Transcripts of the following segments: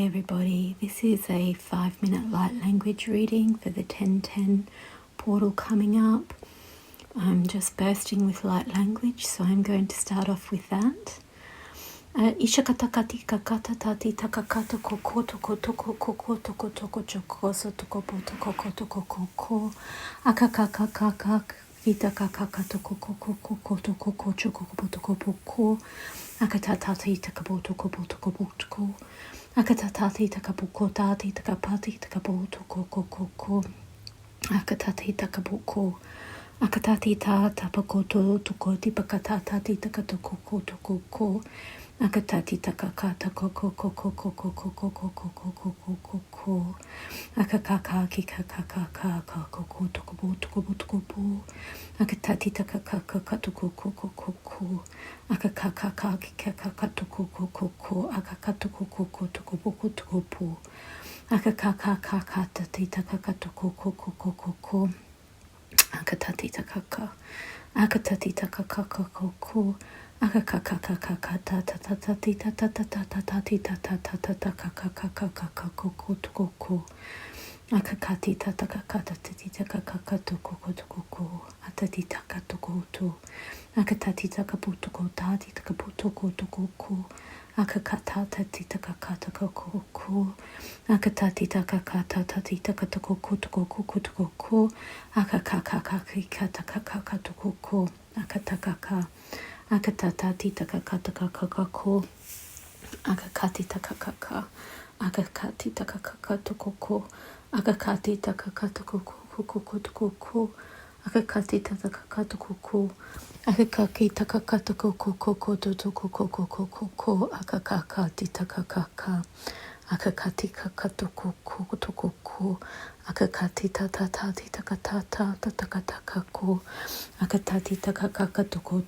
everybody, this is a 5-minute light language reading for the 1010 portal coming up. I'm just bursting with light language, so I'm going to start off with that. Ishakatakati kakata tati takakata kokoto kotoko kokoto kotoko chokoso toko toko toko koko akakakakaka kita kakakato koko kokoto koko choko toko poko akatatati takaboto koboto kobotoko akatatati takaboko tati takapati takaboto koko koko akatati takaboko akatati ta tapakoto toko tipakatati takatoko koko koko akatati takakata koko koko koko koko koko koko koko akakaka kikakaka koko toko toko toko akatati takakaka toko koko koko akakaka kikakaka toko koko akakato koko toko toko akakaka tati takakata koko koko akatati takaka akatati takaka koko akakakakaka tatatati tatatati tatatata koko akakati tatakakata takakaka toko atati takatokoto akatati takaputo tati takaputo koko akakata tati takakata koko akatati takakata tati takatoko toko akakakaka toko akatakaka akatatati takakata kakako akakati takakaka akakati takakaka toko akakati takakata koko akakati takakata koko akakaki takakata koko toko akakakati takakaka akakati kakato koko akakati tatatati takatata tatakatako akatati takakaka toko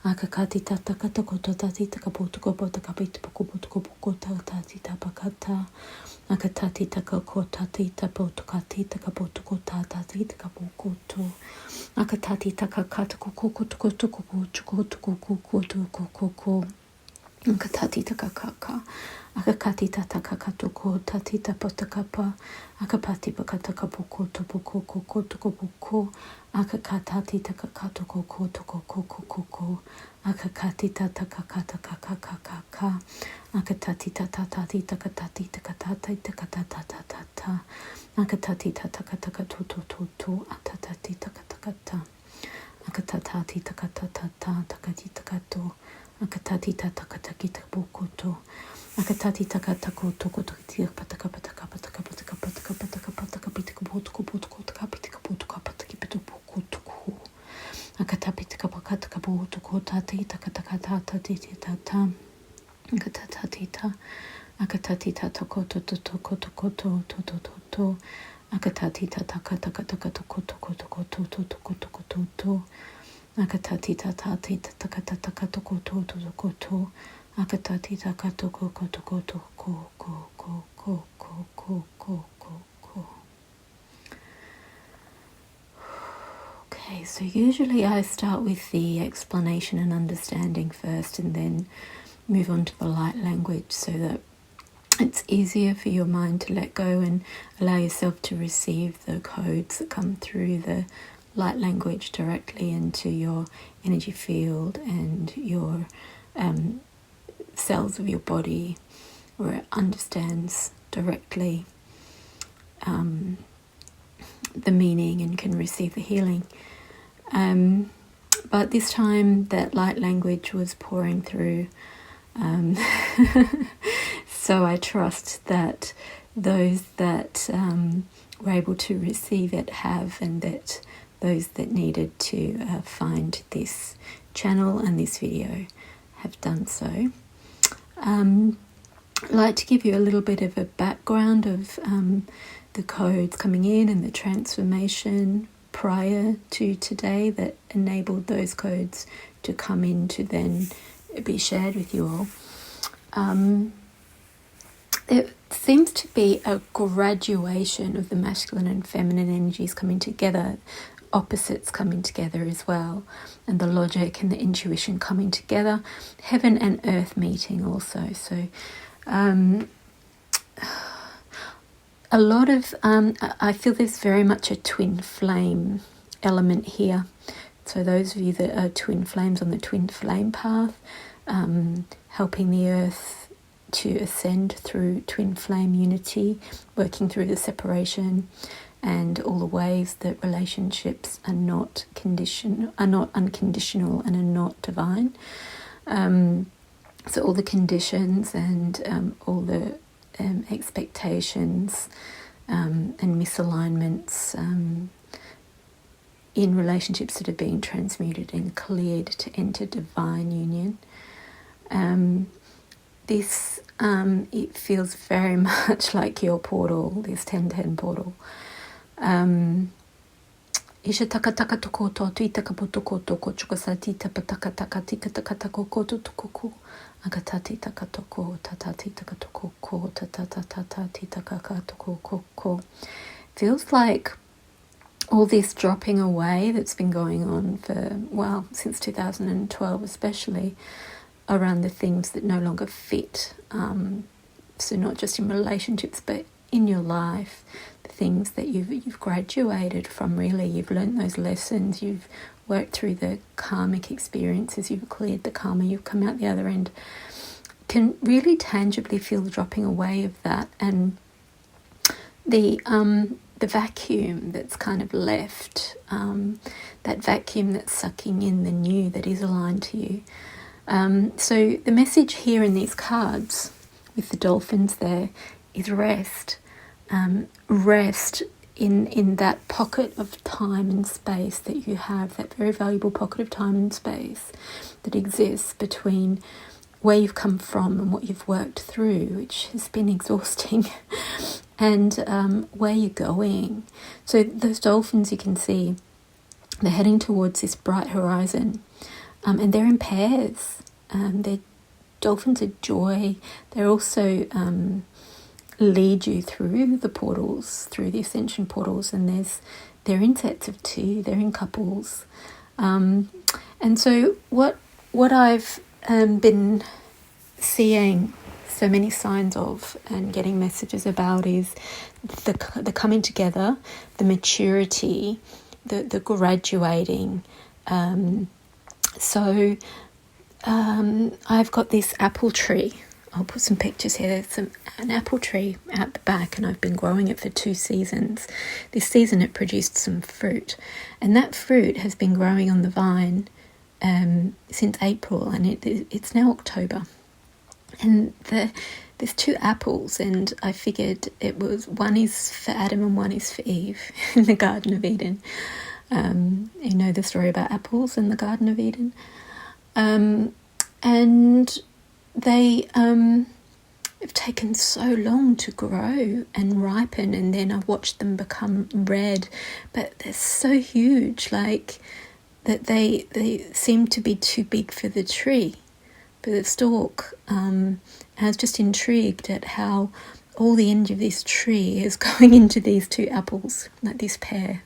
akakati tatakata tati takapoto takapita poko tati tapakata akatati takako tati tapoto kati takapoto tati takapoto akatati takakata koko akatati takakaka akakati tatakaka toko tati tapatakapa akapati pakataka poko toko akakatati takakato koko akakati tatakakata kakaka akatati tatatati takatati takatata akatati tatakataka to atatati takatakata akatatati takatata takati takato akatati tatakataki tabokoto akatati takatako toko pataka akatapitaka pakataka botoko tati takatakata tati tata akatatita akatati tatako to akatati tatakataka toko akatati tatati takataka toko akatati takatoko Okay, so usually I start with the explanation and understanding first and then move on to the light language so that it's easier for your mind to let go and allow yourself to receive the codes that come through the light language directly into your energy field and your cells of your body, where it understands directly the meaning and can receive the healing. But this time that light language was pouring through, so I trust that those that were able to receive it have, and that those that needed to find this channel and this video have done so. I'd like to give you a little bit of a background of the codes coming in and the transformation prior to today that enabled those codes to come in to then be shared with you all. It seems to be a graduation of the masculine and feminine energies coming together, opposites coming together as well, and the logic and the intuition coming together, heaven and earth meeting also. So a lot of, I feel there's very much a twin flame element here. So those of you that are twin flames on the twin flame path, helping the earth to ascend through twin flame unity, working through the separation and all the ways that relationships are not unconditional and are not divine. So all the conditions and all the expectations and misalignments in relationships that are being transmuted and cleared to enter divine union. This it feels very much like your portal, this 1010 portal. Isha taka taka toko to tuita kapotoko toko chukasati tapataka taka tika taka tako koto toko agatati taka toko tatati taka toko ko tatatata taka toko ko. Feels like all this dropping away that's been going on for, well, since 2012 especially, around the things that no longer fit. So not just in relationships, but in your life, the things that you've graduated from, really. You've learned those lessons, you've worked through the karmic experiences, you've cleared the karma, you've come out the other end. Can really tangibly feel the dropping away of that, and the vacuum that's kind of left, that vacuum that's sucking in the new that is aligned to you. So the message here in these cards with the dolphins there is rest. Rest in that pocket of time and space that you have, that very valuable pocket of time and space that exists between where you've come from and what you've worked through, which has been exhausting, and where you're going. So those dolphins, you can see, they're heading towards this bright horizon, and they're in pairs. They're dolphins of joy. They're also lead you through the portals, through the ascension portals, and they're in sets of two, they're in couples. And so what I've been seeing so many signs of and getting messages about is the coming together, the maturity, the graduating. So I've got this apple tree. I'll put some pictures here. There's an apple tree out the back, and I've been growing it for 2 seasons. This season it produced some fruit, and that fruit has been growing on the vine since April, and it's now October. And there's 2 apples, and I figured one is for Adam and one is for Eve in the Garden of Eden. You know the story about apples in the Garden of Eden. And they have taken so long to grow and ripen, and then I've watched them become red, but they're so huge, like that they seem to be too big for the tree, for the stalk. And I was just intrigued at how all the energy of this tree is going into these 2 apples, like this pair,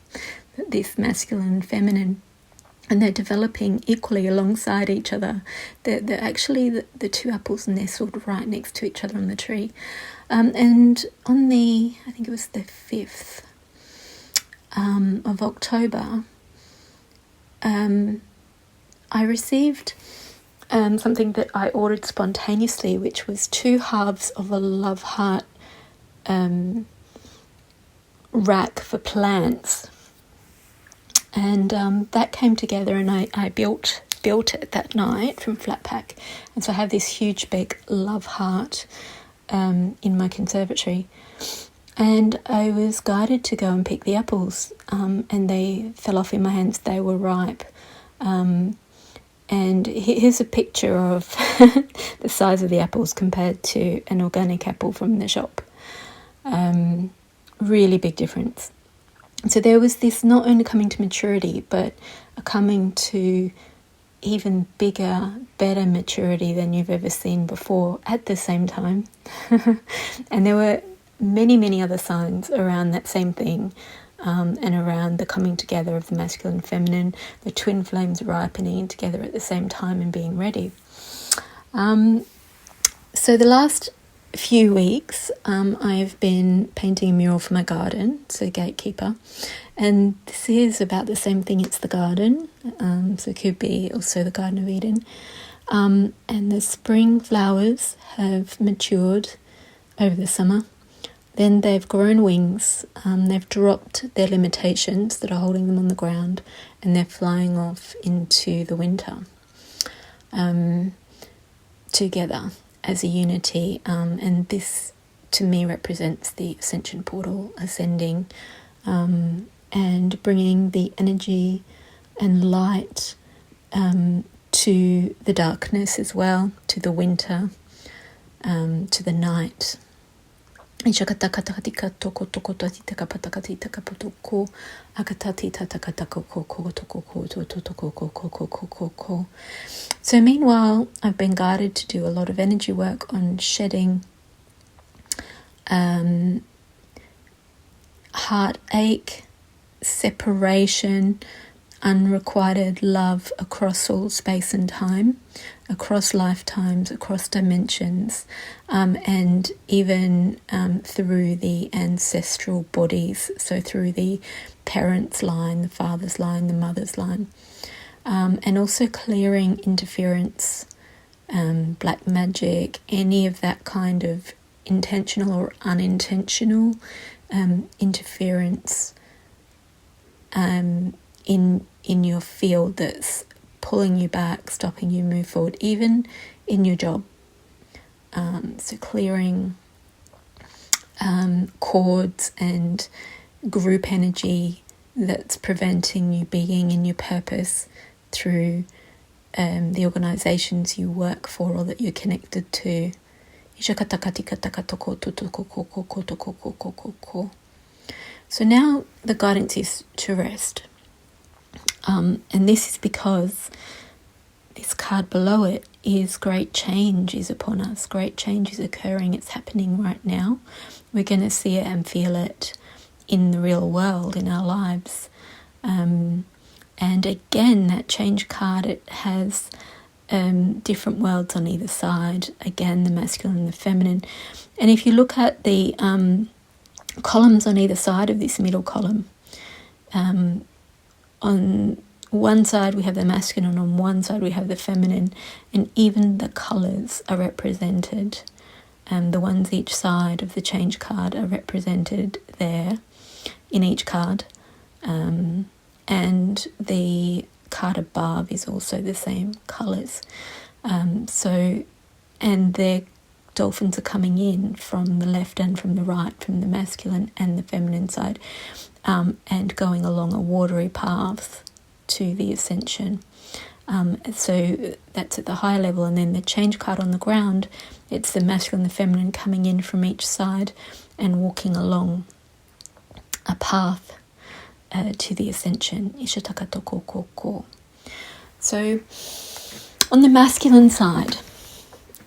this masculine and feminine. And they're developing equally alongside each other. They're actually the 2 apples nestled right next to each other on the tree. And on I think it was the 5th of October, I received something that I ordered spontaneously, which was 2 halves of a love heart rack for plants. And that came together, and I built it that night from Flatpack. And so I have this huge big love heart in my conservatory. And I was guided to go and pick the apples, and they fell off in my hands. They were ripe. And here's a picture of the size of the apples compared to an organic apple from the shop. Really big difference. So there was this not only coming to maturity, but a coming to even bigger, better maturity than you've ever seen before at the same time. And there were many, many other signs around that same thing, and around the coming together of the masculine and feminine, the twin flames ripening together at the same time and being ready. So the last few weeks, I've been painting a mural for my garden, so Gatekeeper, and this is about the same thing. It's the garden, so it could be also the Garden of Eden, and the spring flowers have matured over the summer. Then they've grown wings, they've dropped their limitations that are holding them on the ground, and they're flying off into the winter together as a unity, and this to me represents the ascension portal, ascending and bringing the energy and light to the darkness as well, to the winter, to the night. So meanwhile, I've been guided to do a lot of energy work on shedding heartache, separation, unrequited love across all space and time, across lifetimes, across dimensions, and even through the ancestral bodies, so through the parents' line, the father's line, the mother's line, and also clearing interference, black magic, any of that kind of intentional or unintentional interference in your field that's pulling you back, stopping you move forward, even in your job. So clearing cords and group energy that's preventing you being in your purpose through the organizations you work for or that you're connected to. So now the guidance is to rest. And this is because this card below it is great change is upon us. Great change is occurring. It's happening right now. We're going to see it and feel it in the real world, in our lives. And again, that change card, it has different worlds on either side. Again, the masculine and the feminine. And if you look at the columns on either side of this middle column, on one side we have the masculine, on one side we have the feminine, and even the colours are represented. The ones each side of the change card are represented there in each card, and the card above is also the same colours. And their dolphins are coming in from the left and from the right, from the masculine and the feminine side, and going along a watery path to the ascension. So that's at the high level, and then the change card on the ground, it's the masculine and the feminine coming in from each side and walking along a path to the ascension. So on the masculine side,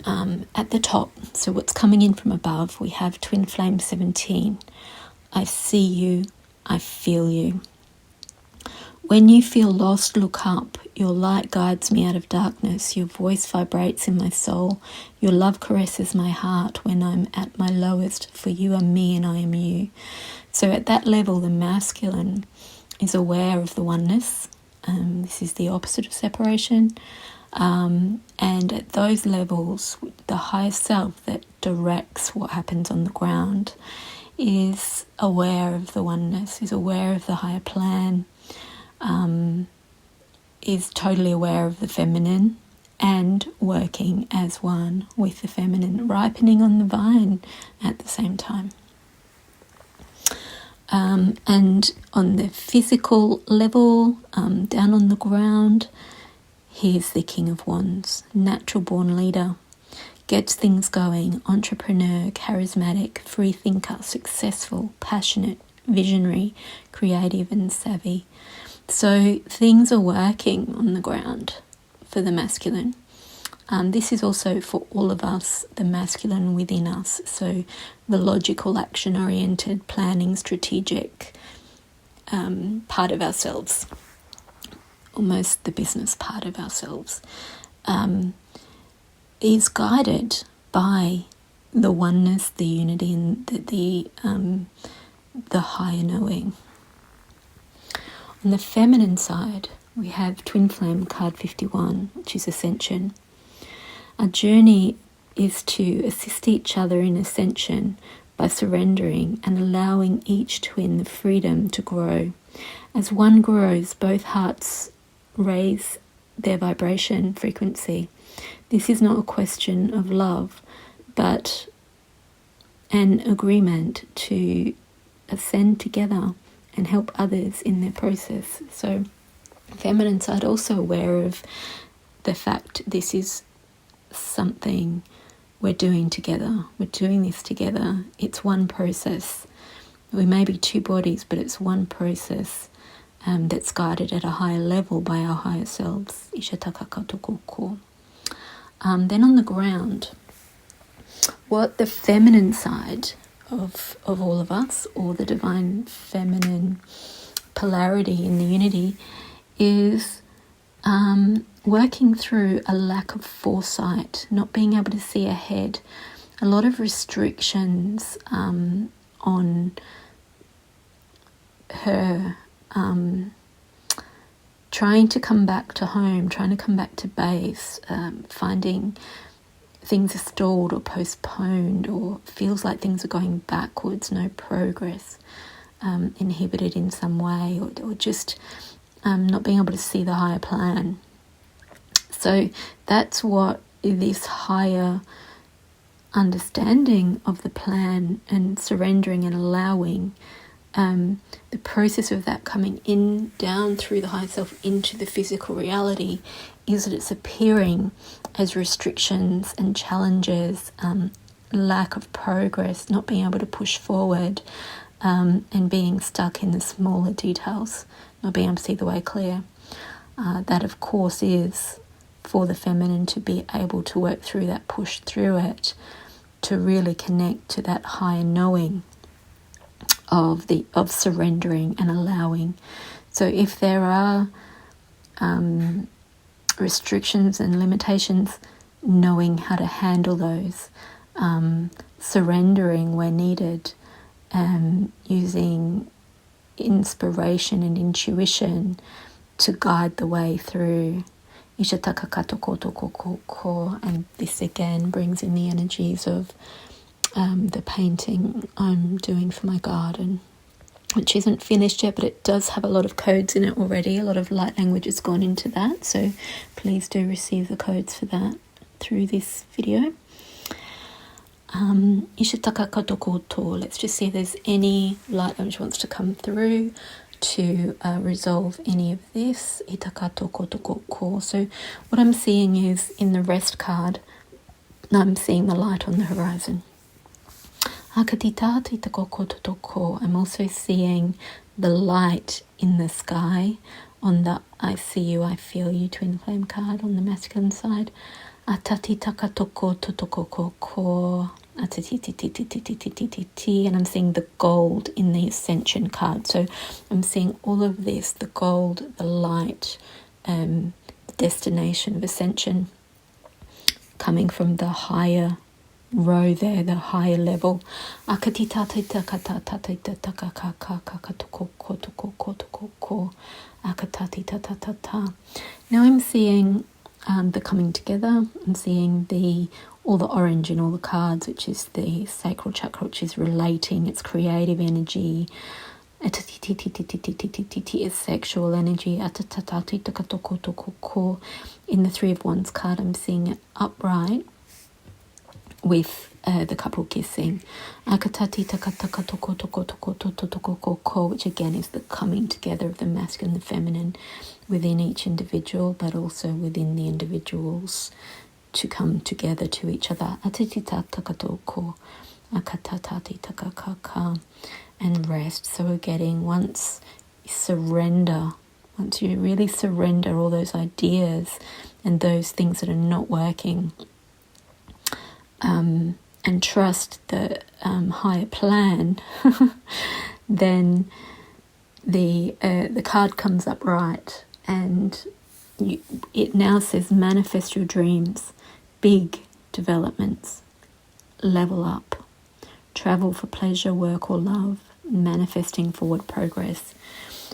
at the top, so what's coming in from above, we have Twinflames 17. I see you, I feel you. When you feel lost, look up. Your light guides me out of darkness. Your voice vibrates in my soul. Your love caresses my heart when I'm at my lowest, for you are me and I am you. So at that level, the masculine is aware of the oneness. This is the opposite of separation. And at those levels, the higher self that directs what happens on the ground is aware of the oneness, is aware of the higher plan, is totally aware of the feminine and working as one with the feminine, ripening on the vine at the same time. And on the physical level, down on the ground, here's the King of Wands, natural born leader, gets things going, entrepreneur, charismatic, free thinker, successful, passionate, visionary, creative and savvy. So things are working on the ground for the masculine. This is also for all of us, the masculine within us. So the logical, action-oriented, planning, strategic part of ourselves, almost the business part of ourselves, is guided by the oneness, the unity, and the higher knowing. On the feminine side, we have Twin Flame card 51, which is ascension. Our journey is to assist each other in ascension by surrendering and allowing each twin the freedom to grow. As one grows, both hearts raise their vibration frequency. This is not a question of love, but an agreement to ascend together and help others in their process. So, feminine side also aware of the fact this is something we're doing together. We're doing this together. It's one process. We may be two bodies, but it's one process that's guided at a higher level by our higher selves. Then on the ground, what the feminine side of all of us, or the divine feminine polarity in the unity, is working through a lack of foresight, not being able to see ahead, a lot of restrictions on her, trying to come back to home, trying to come back to base, finding things are stalled or postponed, or feels like things are going backwards, no progress, inhibited in some way, or just not being able to see the higher plan. So that's what this higher understanding of the plan and surrendering and allowing, the process of that coming in, down through the higher self into the physical reality, is that it's appearing as restrictions and challenges, lack of progress, not being able to push forward, and being stuck in the smaller details, not being able to see the way clear. That, of course, is for the feminine to be able to work through that, push through it, to really connect to that higher knowing of surrendering and allowing. So if there are restrictions and limitations, knowing how to handle those, surrendering where needed, using inspiration and intuition to guide the way through. And this again brings in the energies of the painting I'm doing for my garden, which isn't finished yet, but it does have a lot of codes in it already. A lot of light language has gone into that, so please do receive the codes for that through this video. Let's just see if there's any light language wants to come through to resolve any of this. So what I'm seeing is, in the rest card, I'm seeing the light on the horizon. I'm also seeing the light in the sky on the I see you, I feel you twin flame card on the masculine side. And I'm seeing the gold in the ascension card. So I'm seeing all of this, the gold, the light, the destination of ascension, coming from the higher row there, the higher level. Now I'm seeing the coming together. I'm seeing all the orange in all the cards, which is the sacral chakra, which is relating, it's creative energy. Is sexual energy. In the Three of Wands card, I'm seeing it upright with the couple kissing, which again is the coming together of the masculine and the feminine within each individual, but also within the individuals to come together to each other. And rest. So we're getting, once you really surrender all those ideas and those things that are not working, and trust the higher plan, then the card comes up right, and it now says manifest your dreams, big developments, level up, travel for pleasure, work or love, manifesting forward progress.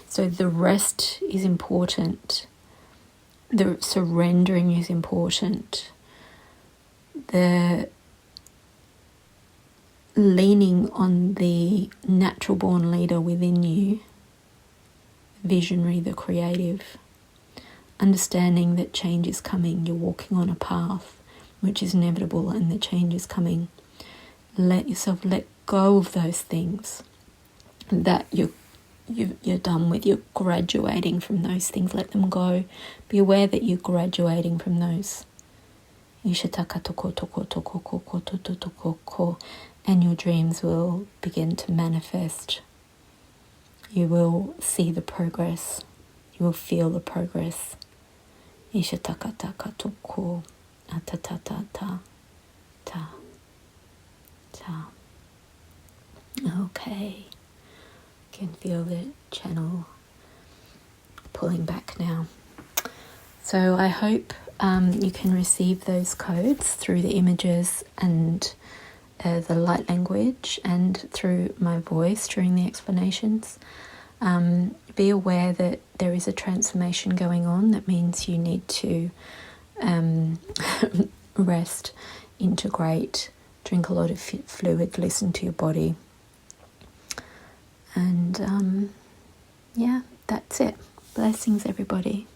So the rest is important. The surrendering is important. The leaning on the natural born leader within you, visionary, the creative, understanding that change is coming. You're walking on a path which is inevitable and the change is coming. Let yourself let go of those things that you're done with. You're graduating from those things. Let them go. Be aware that you're graduating from those. And your dreams will begin to manifest. You will see the progress. You will feel the progress. Okay. Can feel the channel pulling back now. So I hope you can receive those codes through the images and the light language and through my voice during the explanations. Be aware that there is a transformation going on. That means you need to rest, integrate, drink a lot of fluid, listen to your body. And yeah, that's it. Blessings, everybody.